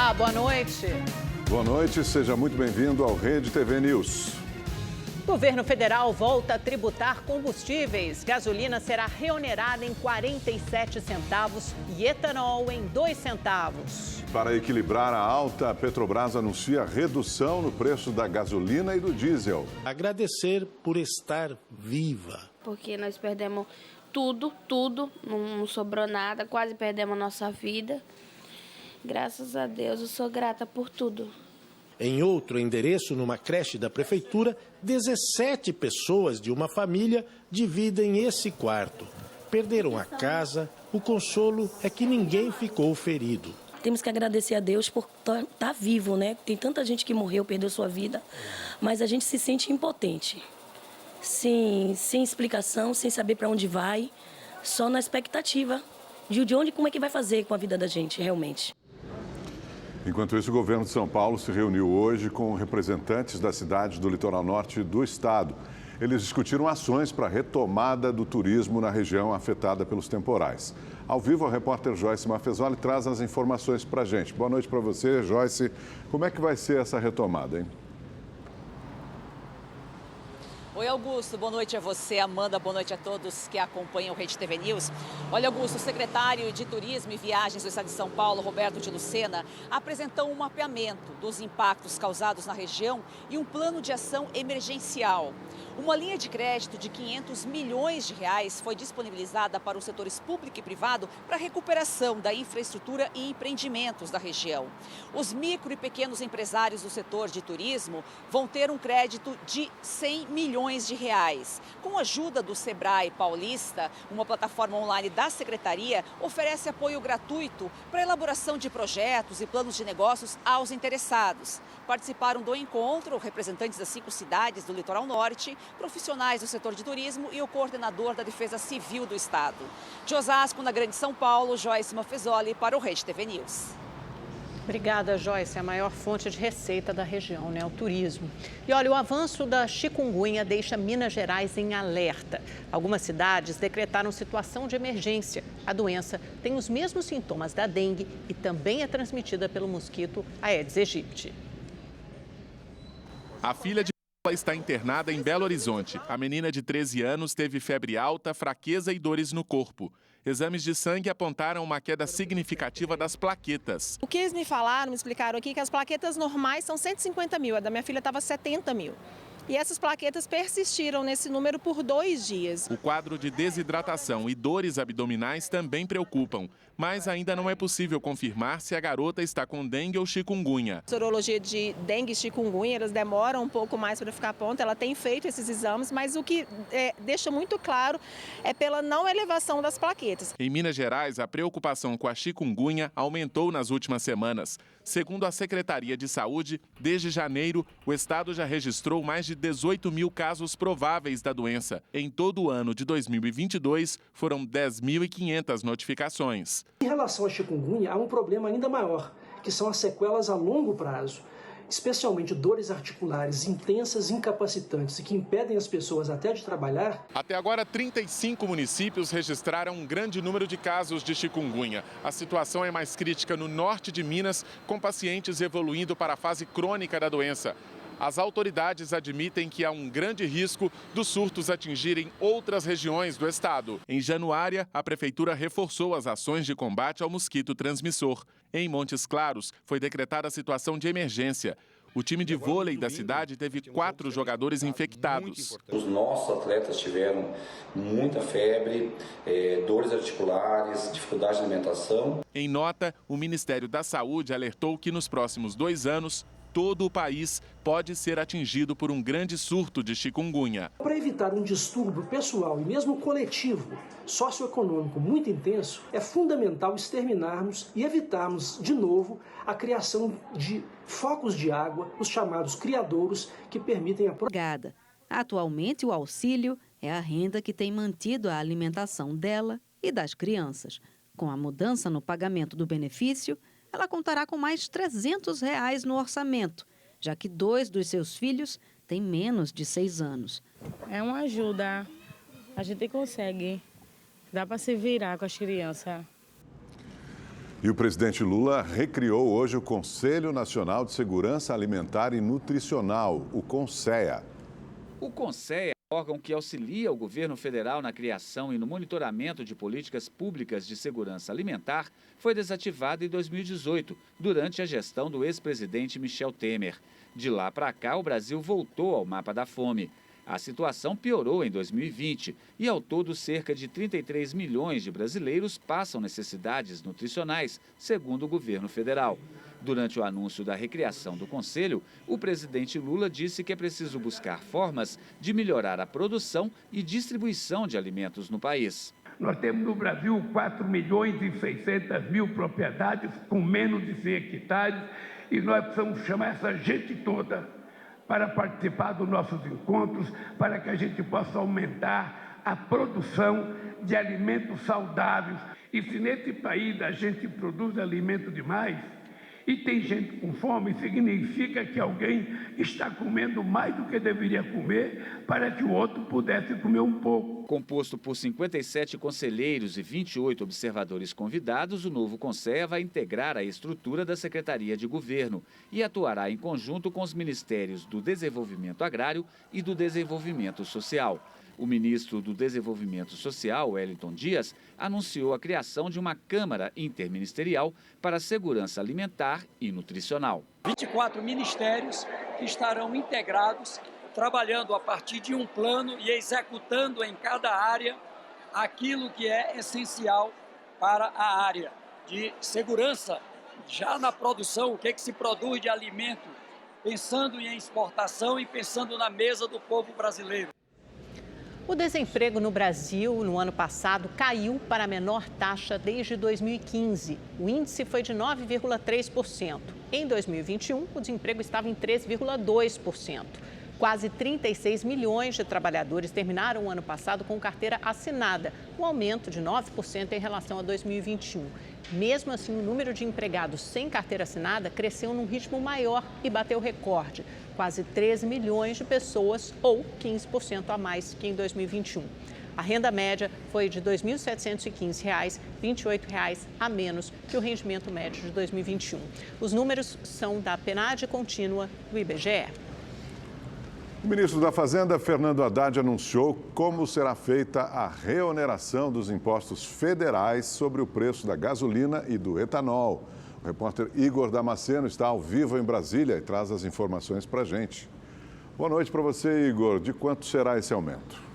Olá, boa noite. Boa noite, seja muito bem-vindo ao Rede TV News. O governo federal volta a tributar combustíveis. Gasolina será reonerada em 47 centavos e etanol em 2 centavos. Para equilibrar a alta, a Petrobras anuncia redução no preço da gasolina e do diesel. Agradecer por estar viva. Porque nós perdemos tudo, não sobrou nada, quase perdemos a nossa vida. Graças a Deus, eu sou grata por tudo. Em outro endereço, numa creche da prefeitura, 17 pessoas de uma família dividem esse quarto. Perderam a casa, o consolo é que ninguém ficou ferido. Temos que agradecer a Deus por estar vivo, né? Tem tanta gente que morreu, perdeu sua vida, mas a gente se sente impotente. Sem explicação, sem saber para onde vai, só na expectativa de onde, como é que vai fazer com a vida da gente, realmente. Enquanto isso, o governo de São Paulo se reuniu hoje com representantes das cidades do litoral norte do estado. Eles discutiram ações para a retomada do turismo na região afetada pelos temporais. Ao vivo, a repórter Joyce Mafezoli traz as informações para a gente. Boa noite para você, Joyce. Como é que vai ser essa retomada, hein? Oi, Augusto. Boa noite a você, Amanda. Boa noite a todos que acompanham o Rede TV News. Olha, Augusto, o secretário de Turismo e Viagens do Estado de São Paulo, Roberto de Lucena, apresentou um mapeamento dos impactos causados na região e um plano de ação emergencial. Uma linha de crédito de 500 milhões de reais foi disponibilizada para os setores público e privado para a recuperação da infraestrutura e empreendimentos da região. Os micro e pequenos empresários do setor de turismo vão ter um crédito de 100 milhões de reais. Com a ajuda do Sebrae Paulista, uma plataforma online da Secretaria oferece apoio gratuito para a elaboração de projetos e planos de negócios aos interessados. Participaram do encontro representantes das 5 cidades do Litoral Norte, profissionais do setor de turismo e o coordenador da Defesa Civil do Estado. De Osasco, na Grande São Paulo, Joyce Mafezoli para o Rede TV News. Obrigada, Joyce. É a maior fonte de receita da região, né? O turismo. E olha, o avanço da chikungunya deixa Minas Gerais em alerta. Algumas cidades decretaram situação de emergência. A doença tem os mesmos sintomas da dengue e também é transmitida pelo mosquito Aedes aegypti. A filha de Paula está internada em Belo Horizonte. A menina de 13 anos teve febre alta, fraqueza e dores no corpo. Exames de sangue apontaram uma queda significativa das plaquetas. O que eles me falaram, me explicaram aqui, que as plaquetas normais são 150 mil, a da minha filha estava 70 mil. E essas plaquetas persistiram nesse número por 2 dias. O quadro de desidratação e dores abdominais também preocupam, mas ainda não é possível confirmar se a garota está com dengue ou chikungunya. A sorologia de dengue e chikungunya, elas demoram um pouco mais para ficar pronta, ela tem feito esses exames, mas o que deixa muito claro é pela não elevação das plaquetas. Em Minas Gerais, a preocupação com a chikungunya aumentou nas últimas semanas. Segundo a Secretaria de Saúde, desde janeiro, o estado já registrou mais de 18 mil casos prováveis da doença. Em todo o ano de 2022, foram 10.500 notificações. Em relação à chikungunya, há um problema ainda maior, que são as sequelas a longo prazo, especialmente dores articulares intensas, incapacitantes e que impedem as pessoas até de trabalhar. Até agora, 35 municípios registraram um grande número de casos de chikungunya. A situação é mais crítica no norte de Minas, com pacientes evoluindo para a fase crônica da doença. As autoridades admitem que há um grande risco dos surtos atingirem outras regiões do estado. Em Januária, a prefeitura reforçou as ações de combate ao mosquito transmissor. Em Montes Claros, foi decretada a situação de emergência. O time de vôlei da cidade teve 4 jogadores infectados. Os nossos atletas tiveram muita febre, dores articulares, dificuldade de alimentação. Em nota, o Ministério da Saúde alertou que nos próximos 2 anos, todo o país pode ser atingido por um grande surto de chikungunya. Para evitar um distúrbio pessoal e mesmo coletivo, socioeconômico muito intenso, é fundamental exterminarmos e evitarmos de novo a criação de focos de água, os chamados criadouros, que permitem a... Atualmente, o auxílio é a renda que tem mantido a alimentação dela e das crianças. Com a mudança no pagamento do benefício, ela contará com mais R$ 300 no orçamento, já que 2 dos seus filhos têm menos de 6 anos. É uma ajuda, a gente consegue, dá para se virar com as crianças. E o presidente Lula recriou hoje o Conselho Nacional de Segurança Alimentar e Nutricional, o CONSEA. O CONSEA é um órgão que auxilia o governo federal na criação e no monitoramento de políticas públicas de segurança alimentar, foi desativado em 2018, durante a gestão do ex-presidente Michel Temer. De lá para cá, o Brasil voltou ao mapa da fome. A situação piorou em 2020 e, ao todo, cerca de 33 milhões de brasileiros passam necessidades nutricionais, segundo o governo federal. Durante o anúncio da recriação do Conselho, o presidente Lula disse que é preciso buscar formas de melhorar a produção e distribuição de alimentos no país. Nós temos no Brasil 4.600.000 propriedades com menos de 100 hectares e nós precisamos chamar essa gente toda para participar dos nossos encontros, para que a gente possa aumentar a produção de alimentos saudáveis. E se nesse país a gente produz alimento demais e tem gente com fome, significa que alguém está comendo mais do que deveria comer para que o outro pudesse comer um pouco. Composto por 57 conselheiros e 28 observadores convidados, o novo CONSEA vai integrar a estrutura da Secretaria de Governo e atuará em conjunto com os Ministérios do Desenvolvimento Agrário e do Desenvolvimento Social. O ministro do Desenvolvimento Social, Wellington Dias, anunciou a criação de uma Câmara Interministerial para a Segurança Alimentar e Nutricional. 24 ministérios que estarão integrados, trabalhando a partir de um plano e executando em cada área aquilo que é essencial para a área de segurança, já na produção, o que se produz de alimento, pensando em exportação e pensando na mesa do povo brasileiro. O desemprego no Brasil, no ano passado, caiu para a menor taxa desde 2015. O índice foi de 9,3%. Em 2021, o desemprego estava em 3,2%. Quase 36 milhões de trabalhadores terminaram o ano passado com carteira assinada, um aumento de 9% em relação a 2021. Mesmo assim, o número de empregados sem carteira assinada cresceu num ritmo maior e bateu recorde. Quase 13 milhões de pessoas, ou 15% a mais que em 2021. A renda média foi de R$ 2.715, R$ 28 a menos que o rendimento médio de 2021. Os números são da PNAD contínua do IBGE. O ministro da Fazenda, Fernando Haddad, anunciou como será feita a reoneração dos impostos federais sobre o preço da gasolina e do etanol. O repórter Igor Damasceno está ao vivo em Brasília e traz as informações para a gente. Boa noite para você, Igor. De quanto será esse aumento?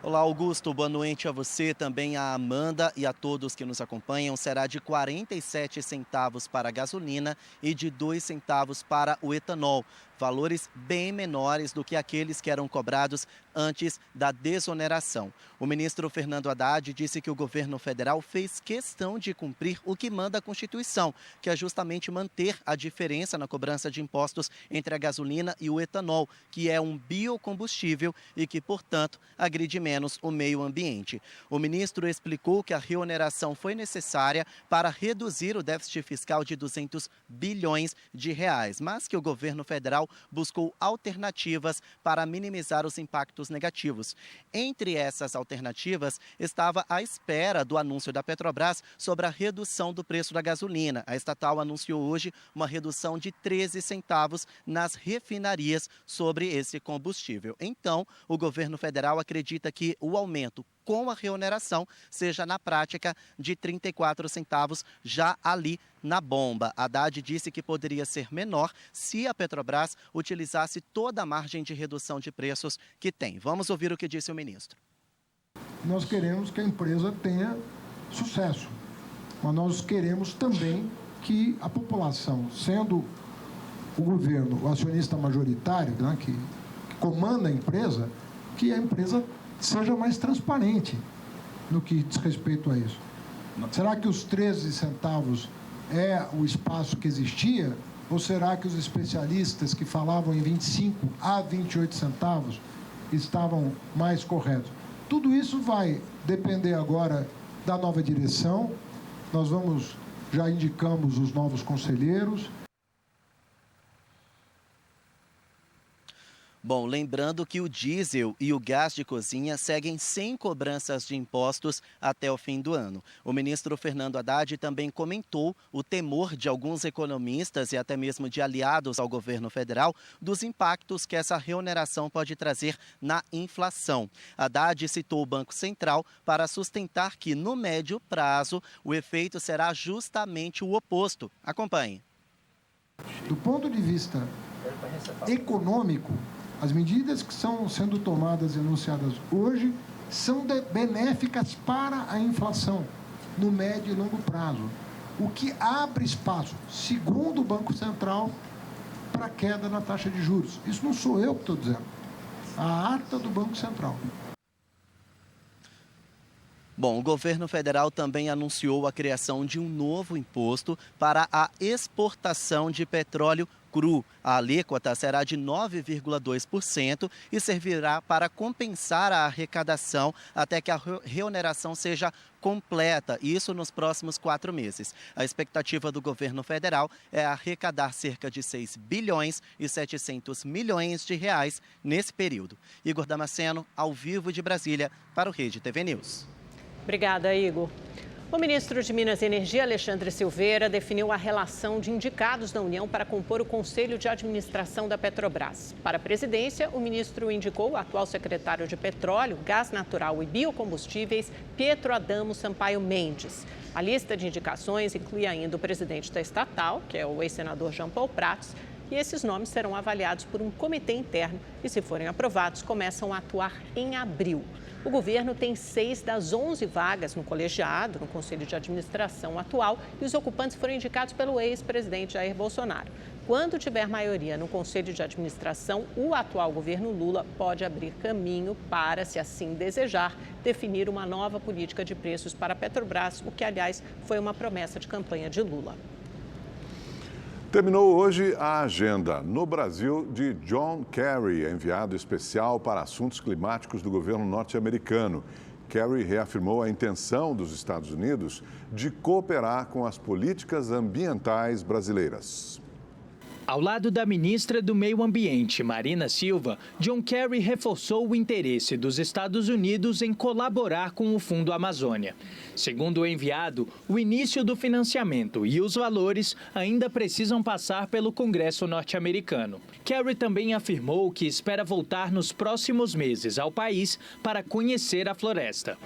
Olá, Augusto. Boa noite a você, também a Amanda e a todos que nos acompanham. Será de 47 centavos para a gasolina e de 2 centavos para o etanol. Valores bem menores do que aqueles que eram cobrados antes da desoneração. O ministro Fernando Haddad disse que o governo federal fez questão de cumprir o que manda a Constituição, que é justamente manter a diferença na cobrança de impostos entre a gasolina e o etanol, que é um biocombustível e que, portanto, agride menos o meio ambiente. O ministro explicou que a reoneração foi necessária para reduzir o déficit fiscal de 200 bilhões de reais, mas que o governo federal buscou alternativas para minimizar os impactos negativos. Entre essas alternativas estava a espera do anúncio da Petrobras sobre a redução do preço da gasolina. A estatal anunciou hoje uma redução de 13 centavos nas refinarias sobre esse combustível. Então, o governo federal acredita que o aumento com a reoneração seja na prática de 34 centavos já ali na bomba. Haddad disse que poderia ser menor se a Petrobras utilizasse toda a margem de redução de preços que tem. Vamos ouvir o que disse o ministro. Nós queremos que a empresa tenha sucesso, mas nós queremos também que a população, sendo o governo o acionista majoritário, né, que comanda a empresa, que a empresa seja mais transparente no que diz respeito a isso. Será que os 13 centavos é o espaço que existia? Ou será que os especialistas que falavam em 25 a 28 centavos estavam mais corretos? Tudo isso vai depender agora da nova direção. Nós já indicamos os novos conselheiros. Bom, lembrando que o diesel e o gás de cozinha seguem sem cobranças de impostos até o fim do ano. O ministro Fernando Haddad também comentou o temor de alguns economistas e até mesmo de aliados ao governo federal dos impactos que essa reoneração pode trazer na inflação. Haddad citou o Banco Central para sustentar que, no médio prazo, o efeito será justamente o oposto. Acompanhe. Do ponto de vista econômico, as medidas que estão sendo tomadas e anunciadas hoje são benéficas para a inflação no médio e longo prazo, o que abre espaço, segundo o Banco Central, para queda na taxa de juros. Isso não sou eu que estou dizendo, a ata do Banco Central. Bom, o governo federal também anunciou a criação de um novo imposto para a exportação de petróleo cru. A alíquota será de 9,2% e servirá para compensar a arrecadação até que a reoneração seja completa, isso nos próximos 4 meses. A expectativa do governo federal é arrecadar cerca de 6 bilhões e 700 milhões de reais nesse período. Igor Damasceno, ao vivo de Brasília, para o Rede TV News. Obrigada, Igor. O ministro de Minas e Energia, Alexandre Silveira, definiu a relação de indicados da União para compor o Conselho de Administração da Petrobras. Para a presidência, o ministro indicou o atual secretário de Petróleo, Gás Natural e Biocombustíveis, Pietro Adamo Sampaio Mendes. A lista de indicações inclui ainda o presidente da estatal, que é o ex-senador Jean Paul Prats, e esses nomes serão avaliados por um comitê interno e, se forem aprovados, começam a atuar em abril. O governo tem 6 das 11 vagas no colegiado, no Conselho de Administração atual, e os ocupantes foram indicados pelo ex-presidente Jair Bolsonaro. Quando tiver maioria no Conselho de Administração, o atual governo Lula pode abrir caminho para, se assim desejar, definir uma nova política de preços para a Petrobras, o que, aliás, foi uma promessa de campanha de Lula. Terminou hoje a agenda no Brasil de John Kerry, enviado especial para assuntos climáticos do governo norte-americano. Kerry reafirmou a intenção dos Estados Unidos de cooperar com as políticas ambientais brasileiras. Ao lado da ministra do Meio Ambiente, Marina Silva, John Kerry reforçou o interesse dos Estados Unidos em colaborar com o Fundo Amazônia. Segundo o enviado, o início do financiamento e os valores ainda precisam passar pelo Congresso norte-americano. Kerry também afirmou que espera voltar nos próximos meses ao país para conhecer a floresta.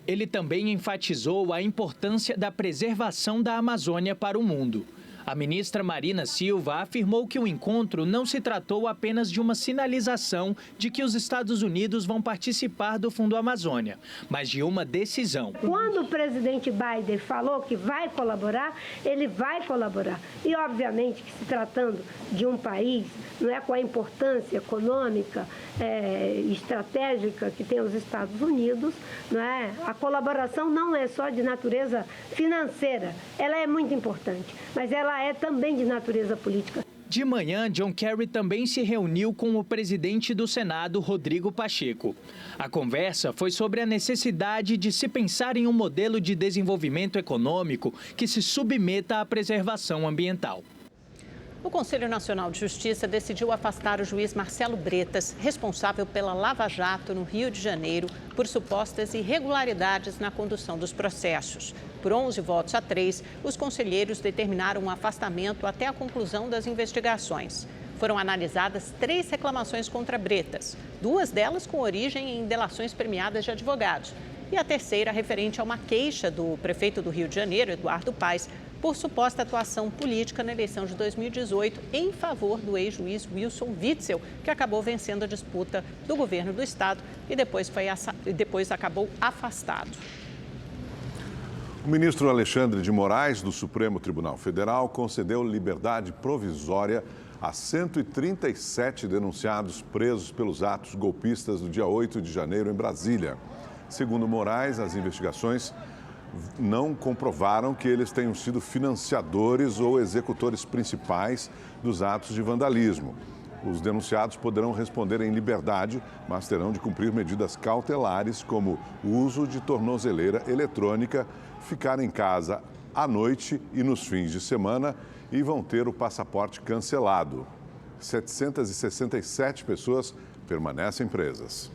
Ele também enfatizou a importância da preservação da Amazônia para o mundo. A ministra Marina Silva afirmou que o encontro não se tratou apenas de uma sinalização de que os Estados Unidos vão participar do Fundo Amazônia, mas de uma decisão. Quando o presidente Biden falou que vai colaborar, ele vai colaborar. E, obviamente, que se tratando de um país, não é, com a importância econômica e estratégica que tem os Estados Unidos, não é? A colaboração não é só de natureza financeira, ela é muito importante, mas ela é também de natureza política. De manhã, John Kerry também se reuniu com o presidente do Senado, Rodrigo Pacheco. A conversa foi sobre a necessidade de se pensar em um modelo de desenvolvimento econômico que se submeta à preservação ambiental. O Conselho Nacional de Justiça decidiu afastar o juiz Marcelo Bretas, responsável pela Lava Jato no Rio de Janeiro, por supostas irregularidades na condução dos processos. Por 11 votos a 3, os conselheiros determinaram um afastamento até a conclusão das investigações. Foram analisadas 3 reclamações contra Bretas, 2 delas com origem em delações premiadas de advogados, e a terceira referente a uma queixa do prefeito do Rio de Janeiro, Eduardo Paes, por suposta atuação política na eleição de 2018 em favor do ex-juiz Wilson Witzel, que acabou vencendo a disputa do governo do estado e depois acabou afastado. O ministro Alexandre de Moraes, do Supremo Tribunal Federal, concedeu liberdade provisória a 137 denunciados presos pelos atos golpistas do dia 8 de janeiro em Brasília. Segundo Moraes, as investigações não comprovaram que eles tenham sido financiadores ou executores principais dos atos de vandalismo. Os denunciados poderão responder em liberdade, mas terão de cumprir medidas cautelares, como o uso de tornozeleira eletrônica, ficar em casa à noite e nos fins de semana e vão ter o passaporte cancelado. 767 pessoas permanecem presas.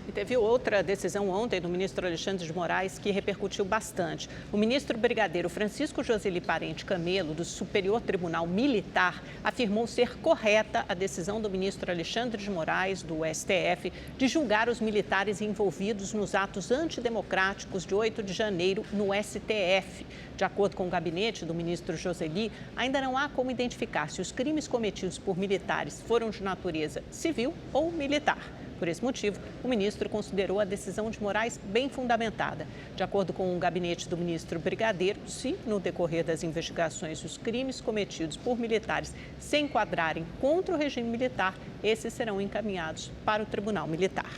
E teve outra decisão ontem do ministro Alexandre de Moraes que repercutiu bastante. O ministro brigadeiro Francisco Joseli Parente Camelo, do Superior Tribunal Militar, afirmou ser correta a decisão do ministro Alexandre de Moraes, do STF, de julgar os militares envolvidos nos atos antidemocráticos de 8 de janeiro no STF. De acordo com o gabinete do ministro Joseli, ainda não há como identificar se os crimes cometidos por militares foram de natureza civil ou militar. Por esse motivo, o ministro considerou a decisão de Moraes bem fundamentada. De acordo com o gabinete do ministro brigadeiro, se, no decorrer das investigações, os crimes cometidos por militares se enquadrarem contra o regime militar, esses serão encaminhados para o Tribunal Militar.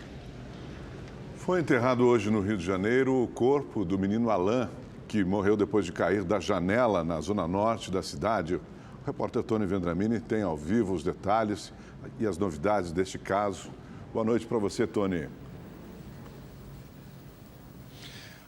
Foi enterrado hoje no Rio de Janeiro o corpo do menino Alain, que morreu depois de cair da janela na zona norte da cidade. O repórter Tony Vendramini tem ao vivo os detalhes e as novidades deste caso. Boa noite para você, Tony.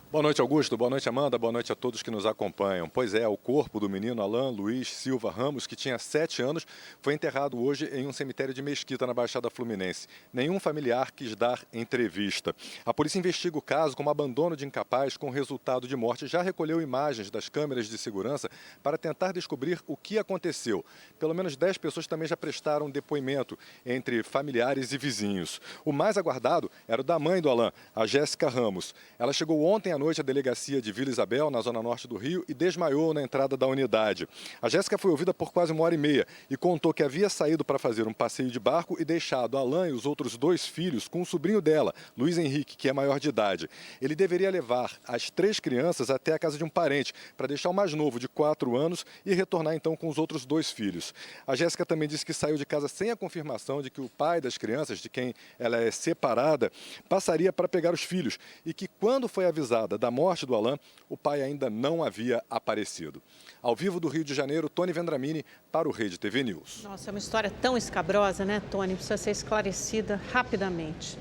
Boa noite, Augusto. Boa noite, Amanda. Boa noite a todos que nos acompanham. Pois é, o corpo do menino Alain Luiz Silva Ramos, que tinha 7 anos, foi enterrado hoje em um cemitério de Mesquita, na Baixada Fluminense. Nenhum familiar quis dar entrevista. A polícia investiga o caso como abandono de incapaz com resultado de morte. Já recolheu imagens das câmeras de segurança para tentar descobrir o que aconteceu. Pelo menos 10 pessoas também já prestaram depoimento, entre familiares e vizinhos. O mais aguardado era o da mãe do Alain, a Jéssica Ramos. Ela chegou ontem à noite à delegacia de Vila Isabel, na zona norte do Rio, e desmaiou na entrada da unidade. A Jéssica foi ouvida por quase 1h30 e contou que havia saído para fazer um passeio de barco e deixado Alain e os outros 2 filhos com o sobrinho dela, Luiz Henrique, que é maior de idade. Ele deveria levar as 3 crianças até a casa de um parente, para deixar o mais novo, de 4 anos, e retornar então com os outros 2 filhos. A Jéssica também disse que saiu de casa sem a confirmação de que o pai das crianças, de quem ela é separada, passaria para pegar os filhos e que, quando foi avisada da morte do Alain, o pai ainda não havia aparecido. Ao vivo do Rio de Janeiro, Tony Vendramini para o Rede TV News. Nossa, é uma história tão escabrosa, né, Tony? Precisa ser esclarecida rapidamente.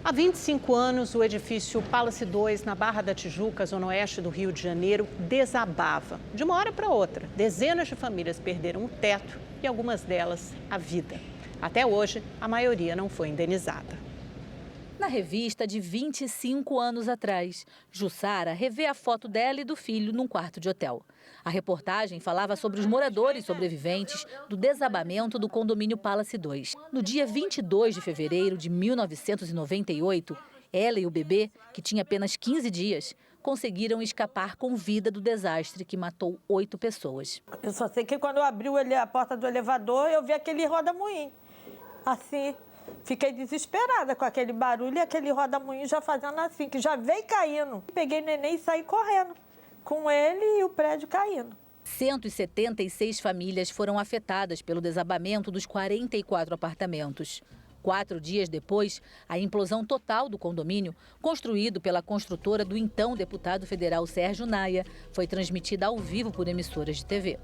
Há 25 anos, o edifício Palace 2, na Barra da Tijuca, zona oeste do Rio de Janeiro, desabava. De uma hora para outra, dezenas de famílias perderam o teto e algumas delas a vida. Até hoje, a maioria não foi indenizada. Na revista de 25 anos atrás, Jussara revê a foto dela e do filho num quarto de hotel. A reportagem falava sobre os moradores sobreviventes do desabamento do condomínio Palace 2. No dia 22 de fevereiro de 1998, ela e o bebê, que tinha apenas 15 dias, conseguiram escapar com vida do desastre que matou 8 pessoas. Eu só sei que quando eu abri a porta do elevador, eu vi aquele roda-moinho, assim. Fiquei desesperada com aquele barulho e aquele roda-moinho já fazendo assim, que já veio caindo. Peguei o neném e saí correndo, com ele e o prédio caindo. 176 famílias foram afetadas pelo desabamento dos 44 apartamentos. 4 dias depois, a implosão total do condomínio, construído pela construtora do então deputado federal Sérgio Naia, foi transmitida ao vivo por emissoras de TV.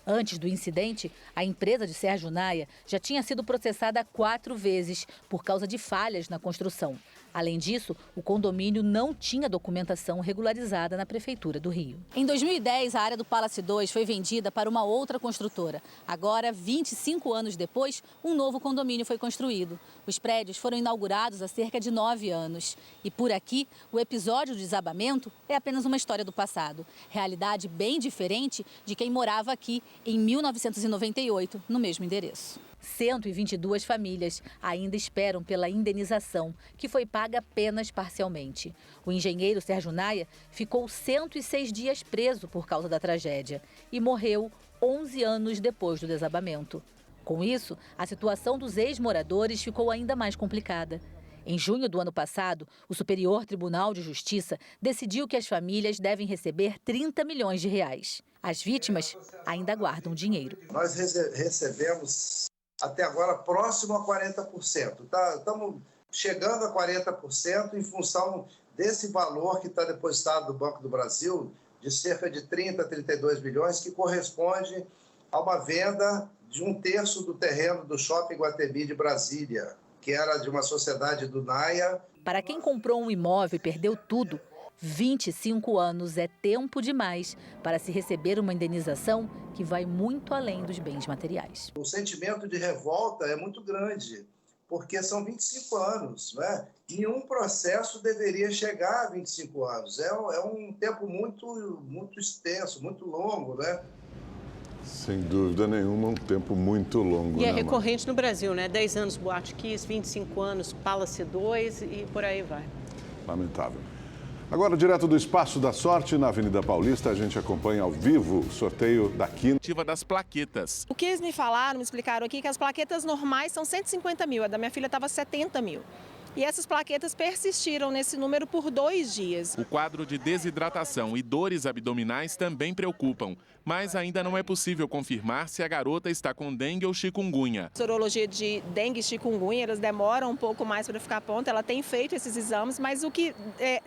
Antes do incidente, a empresa de Sérgio Naia já tinha sido processada 4 vezes por causa de falhas na construção. Além disso, o condomínio não tinha documentação regularizada na Prefeitura do Rio. Em 2010, a área do Palace 2 foi vendida para uma outra construtora. Agora, 25 anos depois, um novo condomínio foi construído. Os prédios foram inaugurados há cerca de 9 anos. E por aqui, o episódio do desabamento é apenas uma história do passado. Realidade bem diferente de quem morava aqui em 1998, no mesmo endereço. 122 famílias ainda esperam pela indenização, que foi paga apenas parcialmente. O engenheiro Sérgio Naia ficou 106 dias preso por causa da tragédia e morreu 11 anos depois do desabamento. Com isso, a situação dos ex-moradores ficou ainda mais complicada. Em junho do ano passado, o Superior Tribunal de Justiça decidiu que as famílias devem receber 30 milhões de reais. As vítimas ainda guardam dinheiro. Nós recebemos até agora próximo a 40%. Estamos chegando a 40% em função desse valor que está depositado no Banco do Brasil, de cerca de 30 a 32 milhões, que corresponde a uma venda de 1/3 do terreno do Shopping Iguatemi de Brasília, que era de uma sociedade do NAIA. Para quem comprou um imóvel e perdeu tudo, 25 anos é tempo demais para se receber uma indenização que vai muito além dos bens materiais. O sentimento de revolta é muito grande, porque são 25 anos, né? Nenhum processo deveria chegar a 25 anos. É um tempo muito extenso, muito longo, né? Sem dúvida nenhuma, um tempo muito longo. E é recorrente no Brasil, né? 10 anos Boate Kiss, 25 anos Palace 2 e por aí vai. Lamentável. Agora, direto do Espaço da Sorte, na Avenida Paulista, a gente acompanha ao vivo o sorteio da quinta das plaquetas. O que eles me falaram, me explicaram aqui, que as plaquetas normais são 150 mil, a da minha filha estava 70 mil. E essas plaquetas persistiram nesse número por 2 dias. O quadro de desidratação e dores abdominais também preocupam, mas ainda não é possível confirmar se a garota está com dengue ou chikungunya. A sorologia de dengue e chikungunya, elas demoram um pouco mais para ficar pronta, ela tem feito esses exames, mas o que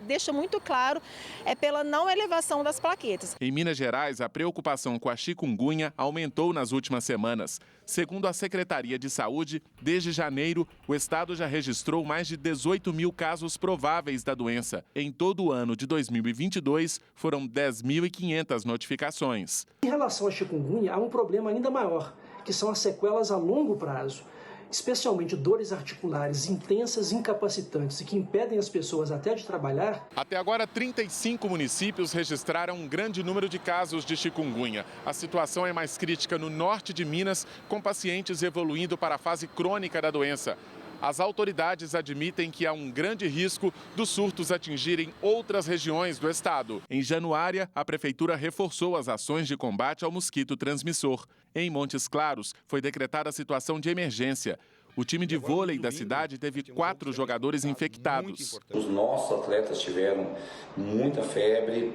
deixa muito claro é pela não elevação das plaquetas. Em Minas Gerais, a preocupação com a chikungunya aumentou nas últimas semanas. Segundo a Secretaria de Saúde, desde janeiro, o estado já registrou mais de 18 mil casos prováveis da doença. Em todo o ano de 2022, foram 10.500 notificações. Em relação à chikungunya, há um problema ainda maior, que são as sequelas a longo prazo, especialmente dores articulares intensas, incapacitantes e que impedem as pessoas até de trabalhar. Até agora, 35 municípios registraram um grande número de casos de chikungunya. A situação é mais crítica no norte de Minas, com pacientes evoluindo para a fase crônica da doença. As autoridades admitem que há um grande risco dos surtos atingirem outras regiões do estado. Em Januária, a prefeitura reforçou as ações de combate ao mosquito transmissor. Em Montes Claros, foi decretada a situação de emergência. O time de vôlei da cidade teve 4 jogadores infectados. Os nossos atletas tiveram muita febre,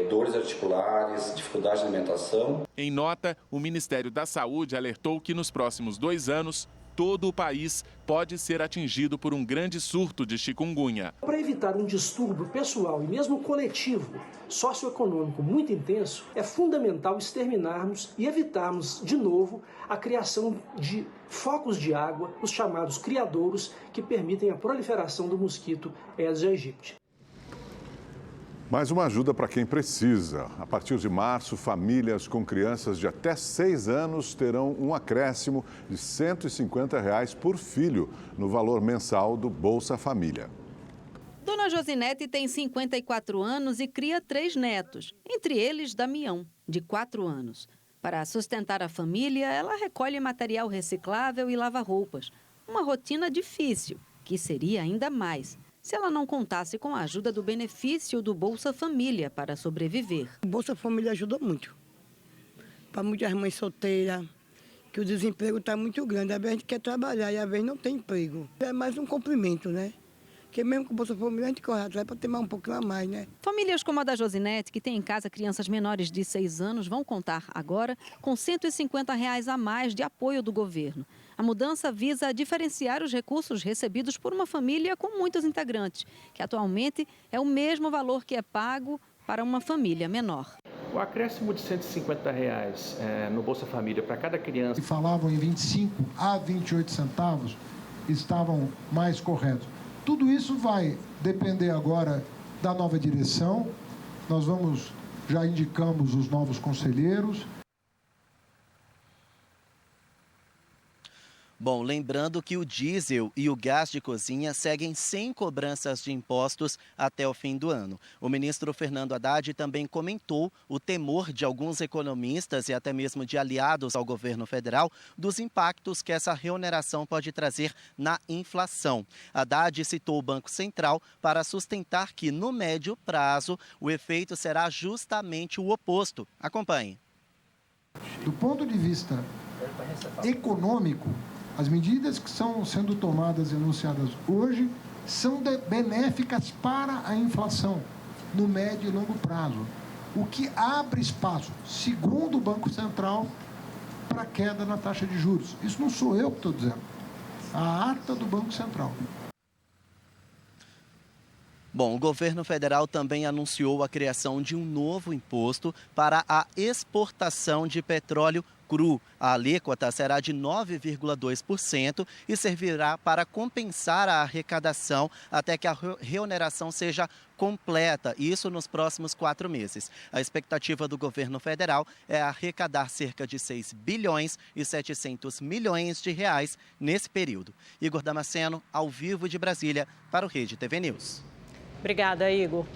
dores articulares, dificuldade de alimentação. Em nota, o Ministério da Saúde alertou que nos próximos 2 anos, todo o país pode ser atingido por um grande surto de chikungunya. Para evitar um distúrbio pessoal e mesmo coletivo, socioeconômico muito intenso, é fundamental exterminarmos e evitarmos de novo a criação de focos de água, os chamados criadouros, que permitem a proliferação do mosquito Aedes aegypti. Mais uma ajuda para quem precisa. A partir de março, famílias com crianças de até 6 anos terão um acréscimo de R$ 150 por filho no valor mensal do Bolsa Família. Dona Josinete tem 54 anos e cria 3 netos, entre eles Damião, de 4 anos. Para sustentar a família, ela recolhe material reciclável e lava roupas. Uma rotina difícil, que seria ainda mais se ela não contasse com a ajuda do benefício do Bolsa Família para sobreviver. O Bolsa Família ajuda muito. Para muitas mães solteiras, que o desemprego está muito grande. Às vezes a gente quer trabalhar e às vezes não tem emprego. É mais um cumprimento, né? Porque mesmo com o Bolsa Família a gente corre atrás para ter mais um pouquinho a mais, né? Famílias como a da Josinete, que tem em casa crianças menores de 6 anos, vão contar agora com R$ 150 a mais de apoio do governo. A mudança visa diferenciar os recursos recebidos por uma família com muitos integrantes, que atualmente é o mesmo valor que é pago para uma família menor. O acréscimo de R$ 150 no Bolsa Família para cada criança... Que falavam em 25 a 28 centavos estavam mais corretos. Tudo isso vai depender agora da nova direção. Nós já indicamos os novos conselheiros. Bom, lembrando que o diesel e o gás de cozinha seguem sem cobranças de impostos até o fim do ano. O ministro Fernando Haddad também comentou o temor de alguns economistas e até mesmo de aliados ao governo federal dos impactos que essa reoneração pode trazer na inflação. Haddad citou o Banco Central para sustentar que, no médio prazo, o efeito será justamente o oposto. Acompanhe. Do ponto de vista econômico, as medidas que estão sendo tomadas e anunciadas hoje são benéficas para a inflação no médio e longo prazo, o que abre espaço, segundo o Banco Central, para a queda na taxa de juros. Isso não sou eu que estou dizendo, a ata do Banco Central. Bom, o governo federal também anunciou a criação de um novo imposto para a exportação de petróleo cru, a alíquota será de 9,2% e servirá para compensar a arrecadação até que a reoneração seja completa, isso nos próximos 4 meses. A expectativa do governo federal é arrecadar cerca de 6 bilhões e 700 milhões de reais nesse período. Igor Damasceno, ao vivo de Brasília, para o Rede TV News. Obrigada, Igor.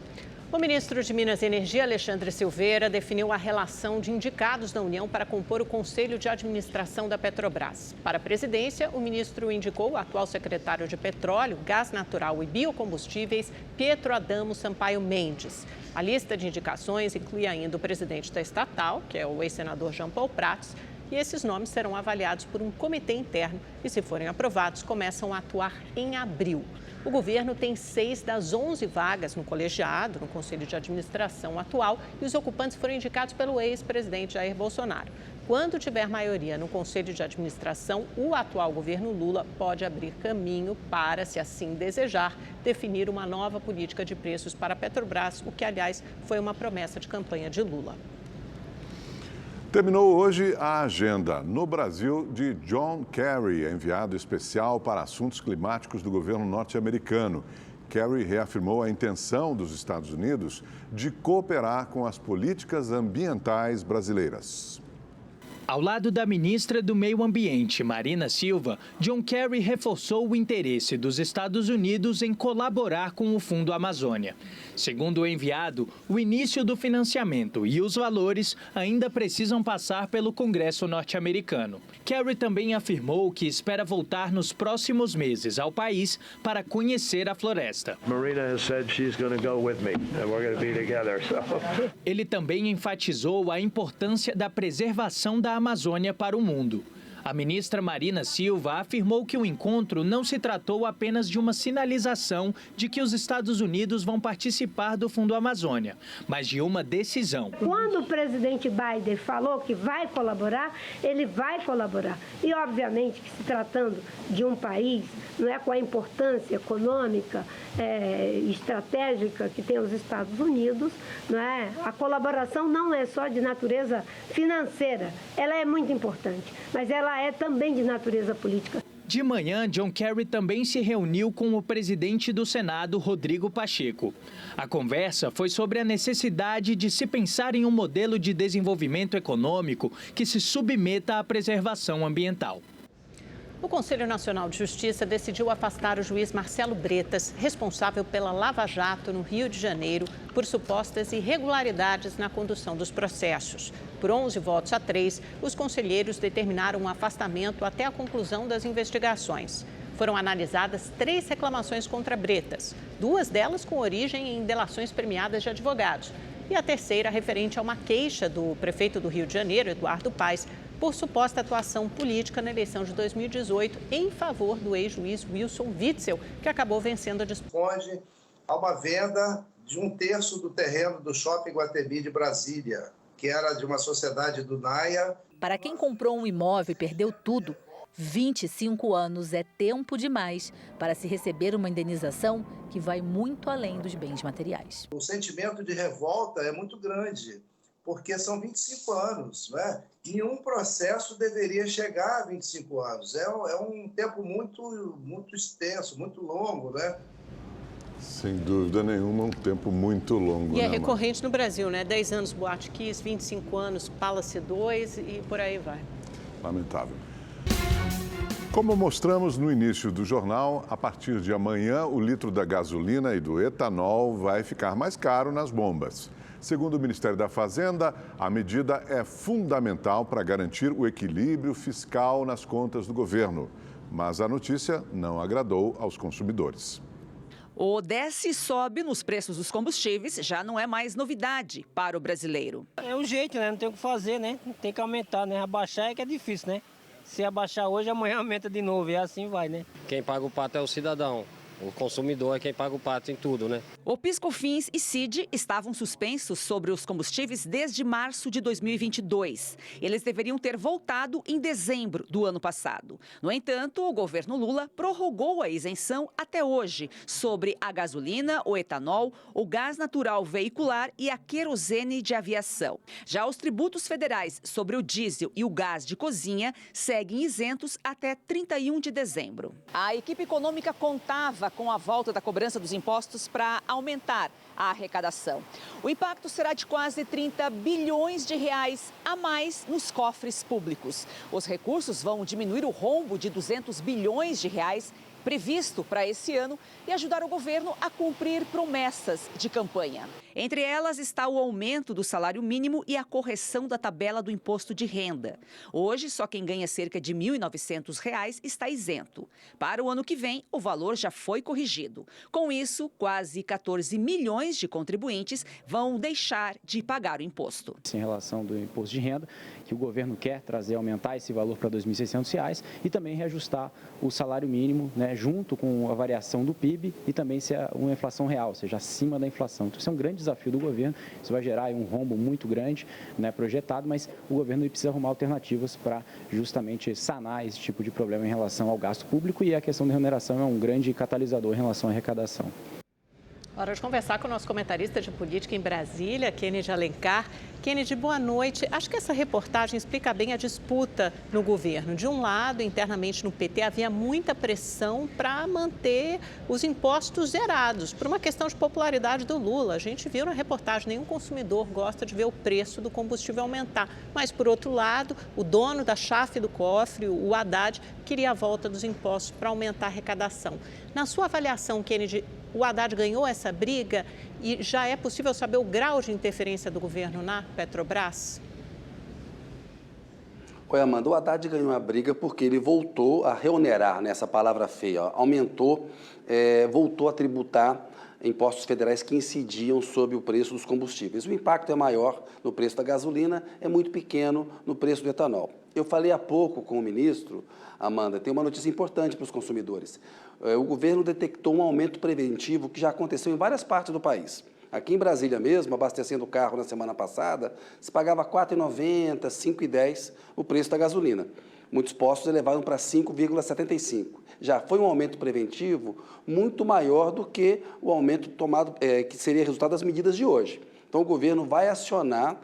O ministro de Minas e Energia, Alexandre Silveira, definiu a relação de indicados da União para compor o Conselho de Administração da Petrobras. Para a presidência, o ministro indicou o atual secretário de Petróleo, Gás Natural e Biocombustíveis, Pietro Adamo Sampaio Mendes. A lista de indicações inclui ainda o presidente da estatal, que é o ex-senador Jean Paul Prats, e esses nomes serão avaliados por um comitê interno e, se forem aprovados, começam a atuar em abril. O governo tem 6 das 11 vagas no colegiado, no Conselho de Administração atual, e os ocupantes foram indicados pelo ex-presidente Jair Bolsonaro. Quando tiver maioria no Conselho de Administração, o atual governo Lula pode abrir caminho para, se assim desejar, definir uma nova política de preços para a Petrobras, o que, aliás, foi uma promessa de campanha de Lula. Terminou hoje a agenda no Brasil de John Kerry, enviado especial para assuntos climáticos do governo norte-americano. Kerry reafirmou a intenção dos Estados Unidos de cooperar com as políticas ambientais brasileiras. Ao lado da ministra do Meio Ambiente, Marina Silva, John Kerry reforçou o interesse dos Estados Unidos em colaborar com o Fundo Amazônia. Segundo o enviado, o início do financiamento e os valores ainda precisam passar pelo Congresso norte-americano. Kerry também afirmou que espera voltar nos próximos meses ao país para conhecer a floresta. Ele também enfatizou a importância da preservação da Amazônia para o mundo. A ministra Marina Silva afirmou que o encontro não se tratou apenas de uma sinalização de que os Estados Unidos vão participar do Fundo Amazônia, mas de uma decisão. Quando o presidente Biden falou que vai colaborar, ele vai colaborar. E, obviamente, que se tratando de um país, não é, com a importância econômica, estratégica que tem os Estados Unidos, não é? A colaboração não é só de natureza financeira, ela é muito importante, mas ela é também de natureza política. De manhã, John Kerry também se reuniu com o presidente do Senado, Rodrigo Pacheco. A conversa foi sobre a necessidade de se pensar em um modelo de desenvolvimento econômico que se submeta à preservação ambiental. O Conselho Nacional de Justiça decidiu afastar o juiz Marcelo Bretas, responsável pela Lava Jato no Rio de Janeiro, por supostas irregularidades na condução dos processos. Por 11 votos a 3, os conselheiros determinaram um afastamento até a conclusão das investigações. Foram analisadas 3 reclamações contra Bretas, 2 delas com origem em delações premiadas de advogados, e a terceira referente a uma queixa do prefeito do Rio de Janeiro, Eduardo Paes, por suposta atuação política na eleição de 2018 em favor do ex-juiz Wilson Witzel, que acabou vencendo a disputa. Responde a uma venda de 1/3 do terreno do Shopping Guatemi de Brasília, que era de uma sociedade do Naia. Para quem comprou um imóvel e perdeu tudo, 25 anos é tempo demais para se receber uma indenização que vai muito além dos bens materiais. O sentimento de revolta é muito grande, porque são 25 anos, né? Nenhum processo deveria chegar a 25 anos. É um tempo muito extenso, muito longo, né? Sem dúvida nenhuma, um tempo muito longo. E é recorrente no Brasil, né? 10 anos Boate Kiss, 25 anos Palace 2 e por aí vai. Lamentável. Como mostramos no início do jornal, a partir de amanhã, o litro da gasolina e do etanol vai ficar mais caro nas bombas. Segundo o Ministério da Fazenda, a medida é fundamental para garantir o equilíbrio fiscal nas contas do governo. Mas a notícia não agradou aos consumidores. O desce e sobe nos preços dos combustíveis já não é mais novidade para o brasileiro. É um jeito, né? Não tem o que fazer, né? Tem que aumentar, né? Abaixar é que é difícil, né? Se abaixar hoje, amanhã aumenta de novo e assim vai, né? Quem paga o pato é o cidadão. O consumidor é quem paga o pato em tudo, né? O PIS/COFINS e CID estavam suspensos sobre os combustíveis desde março de 2022. Eles deveriam ter voltado em dezembro do ano passado. No entanto, o governo Lula prorrogou a isenção até hoje sobre a gasolina, o etanol, o gás natural veicular e a querosene de aviação. Já os tributos federais sobre o diesel e o gás de cozinha seguem isentos até 31 de dezembro. A equipe econômica contava com a volta da cobrança dos impostos para aumentar a arrecadação. O impacto será de quase 30 bilhões de reais a mais nos cofres públicos. Os recursos vão diminuir o rombo de 200 bilhões de reais previsto para esse ano e ajudar o governo a cumprir promessas de campanha. Entre elas está o aumento do salário mínimo e a correção da tabela do imposto de renda. Hoje, só quem ganha cerca de R$ 1.900 está isento. Para o ano que vem, o valor já foi corrigido. Com isso, quase 14 milhões de contribuintes vão deixar de pagar o imposto. Em relação do imposto de renda, que o governo quer trazer, aumentar esse valor para R$ 2.600 e também reajustar o salário mínimo, junto com a variação do PIB e também se é uma inflação real, ou seja, acima da inflação. Então, isso é um grande desafio do governo, isso vai gerar um rombo muito grande, projetado, mas o governo precisa arrumar alternativas para justamente sanar esse tipo de problema em relação ao gasto público e a questão da remuneração é um grande catalisador em relação à arrecadação. Hora de conversar com o nosso comentarista de política em Brasília, Kennedy Alencar. Kennedy, boa noite. Acho que essa reportagem explica bem a disputa no governo. De um lado, internamente no PT, havia muita pressão para manter os impostos zerados, por uma questão de popularidade do Lula. A gente viu na reportagem, nenhum consumidor gosta de ver o preço do combustível aumentar. Mas, por outro lado, o dono da chave do cofre, o Haddad, queria a volta dos impostos para aumentar a arrecadação. Na sua avaliação, Kennedy, o Haddad ganhou essa briga e já é possível saber o grau de interferência do governo na Petrobras? Oi, Amanda, o Haddad ganhou a briga porque ele voltou a reonerar, nessa palavra feia, aumentou, voltou a tributar impostos federais que incidiam sobre o preço dos combustíveis. O impacto é maior no preço da gasolina, é muito pequeno no preço do etanol. Eu falei há pouco com o ministro, Amanda, tem uma notícia importante para os consumidores. O governo detectou um aumento preventivo que já aconteceu em várias partes do país. Aqui em Brasília mesmo, abastecendo o carro na semana passada, se pagava R$ 4,90, R$ 5,10 o preço da gasolina. Muitos postos elevaram para 5,75. Já foi um aumento preventivo muito maior do que o aumento tomado, que seria resultado das medidas de hoje. Então, o governo vai acionar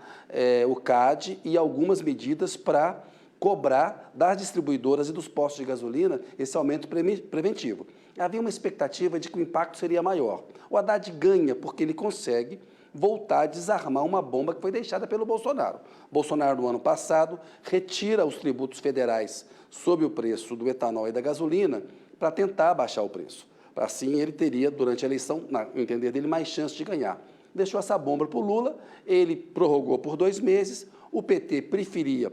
o CAD e algumas medidas para cobrar das distribuidoras e dos postos de gasolina esse aumento preventivo. Havia uma expectativa de que o impacto seria maior. O Haddad ganha porque ele consegue voltar a desarmar uma bomba que foi deixada pelo Bolsonaro. Bolsonaro, no ano passado, retira os tributos federais sobre o preço do etanol e da gasolina para tentar baixar o preço. Assim, ele teria, durante a eleição, no entender dele, mais chance de ganhar. Deixou essa bomba para o Lula, ele prorrogou por 2 meses, o PT preferia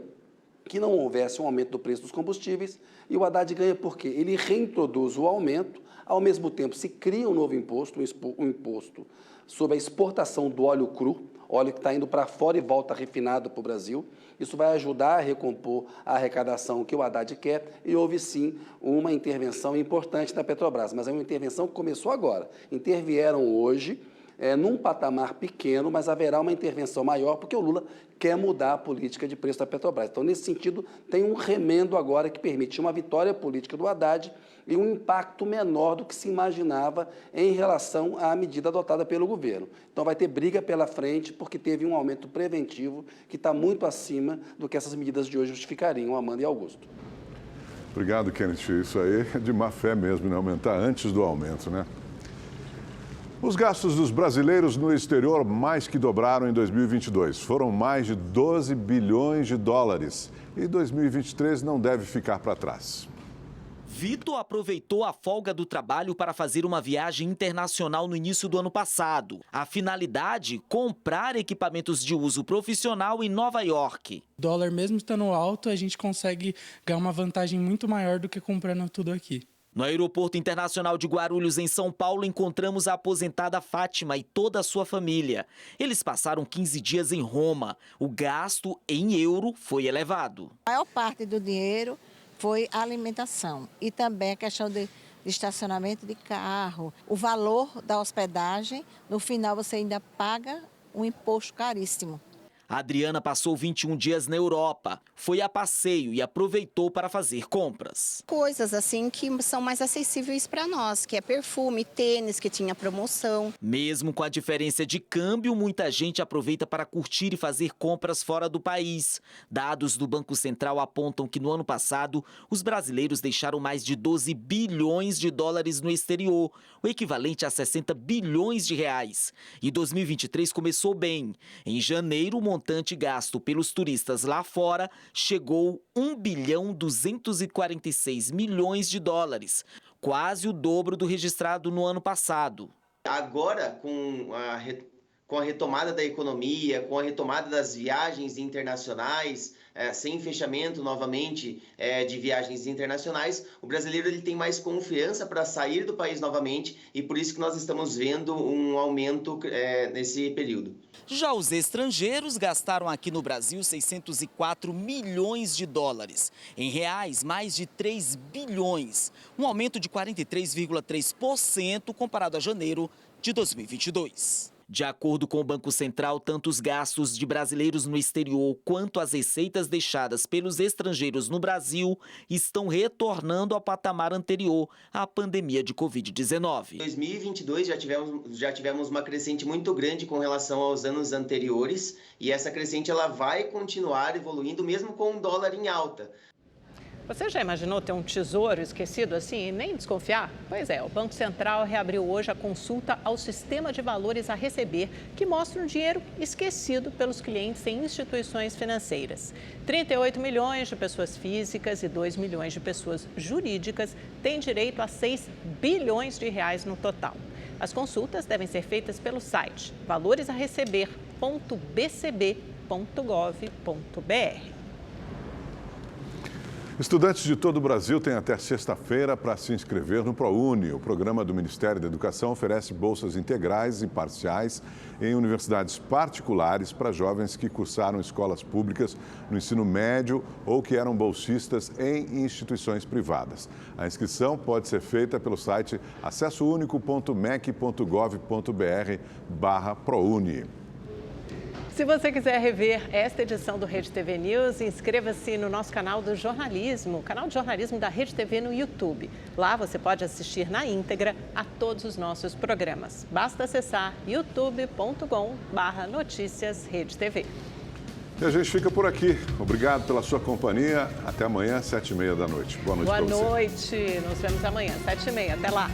que não houvesse um aumento do preço dos combustíveis, e o Haddad ganha porque ele reintroduz o aumento, ao mesmo tempo se cria um novo imposto, um imposto sobre a exportação do óleo cru, óleo que está indo para fora e volta refinado para o Brasil. Isso vai ajudar a recompor a arrecadação que o Haddad quer, e houve sim uma intervenção importante da Petrobras, mas é uma intervenção que começou agora. Intervieram hoje, num patamar pequeno, mas haverá uma intervenção maior, porque o Lula quer mudar a política de preço da Petrobras. Então, nesse sentido, tem um remendo agora que permite uma vitória política do Haddad e um impacto menor do que se imaginava em relação à medida adotada pelo governo. Então, vai ter briga pela frente, porque teve um aumento preventivo que está muito acima do que essas medidas de hoje justificariam, Amanda e Augusto. Obrigado, Kennedy. Isso aí é de má fé mesmo, aumentar antes do aumento, né? Os gastos dos brasileiros no exterior mais que dobraram em 2022. Foram mais de 12 bilhões de dólares. E 2023 não deve ficar para trás. Vitor aproveitou a folga do trabalho para fazer uma viagem internacional no início do ano passado. A finalidade, comprar equipamentos de uso profissional em Nova York. O dólar, mesmo estando alto, a gente consegue ganhar uma vantagem muito maior do que comprando tudo aqui. No Aeroporto Internacional de Guarulhos, em São Paulo, encontramos a aposentada Fátima e toda a sua família. Eles passaram 15 dias em Roma. O gasto em euro foi elevado. A maior parte do dinheiro foi a alimentação e também a questão de estacionamento de carro, o valor da hospedagem, no final você ainda paga um imposto caríssimo. A Adriana passou 21 dias na Europa, foi a passeio e aproveitou para fazer compras. Coisas assim que são mais acessíveis para nós, que é perfume, tênis, que tinha promoção. Mesmo com a diferença de câmbio, muita gente aproveita para curtir e fazer compras fora do país. Dados do Banco Central apontam que no ano passado, os brasileiros deixaram mais de 12 bilhões de dólares no exterior, o equivalente a 60 bilhões de reais. E 2023 começou bem. Em janeiro, o montante gasto pelos turistas lá fora chegou 1,246 bilhões de dólares, quase o dobro do registrado no ano passado. Agora, com a retomada da economia, com a retomada das viagens internacionais, sem fechamento novamente de viagens internacionais, o brasileiro ele tem mais confiança para sair do país novamente e por isso que nós estamos vendo um aumento nesse período. Já os estrangeiros gastaram aqui no Brasil 604 milhões de dólares. Em reais, mais de 3 bilhões. Um aumento de 43,3% comparado a janeiro de 2022. De acordo com o Banco Central, tanto os gastos de brasileiros no exterior quanto as receitas deixadas pelos estrangeiros no Brasil estão retornando ao patamar anterior à pandemia de Covid-19. Em 2022 já tivemos uma crescente muito grande com relação aos anos anteriores e essa crescente ela vai continuar evoluindo mesmo com o dólar em alta. Você já imaginou ter um tesouro esquecido assim e nem desconfiar? Pois é, o Banco Central reabriu hoje a consulta ao sistema de valores a receber, que mostra um dinheiro esquecido pelos clientes em instituições financeiras. 38 milhões de pessoas físicas e 2 milhões de pessoas jurídicas têm direito a 6 bilhões de reais no total. As consultas devem ser feitas pelo site valoresareceber.bcb.gov.br. Estudantes de todo o Brasil têm até sexta-feira para se inscrever no ProUni. O programa do Ministério da Educação oferece bolsas integrais e parciais em universidades particulares para jovens que cursaram escolas públicas no ensino médio ou que eram bolsistas em instituições privadas. A inscrição pode ser feita pelo site acessounico.mec.gov.br/ProUni. Se você quiser rever esta edição do Rede TV News, inscreva-se no nosso canal do jornalismo, canal de jornalismo da Rede TV no YouTube. Lá você pode assistir na íntegra a todos os nossos programas. Basta acessar youtube.com/noticias Rede TV. E a gente fica por aqui. Obrigado pela sua companhia. Até amanhã, 7h30 da noite. Boa noite para você. Boa noite. Nos vemos amanhã, 7h30. Até lá.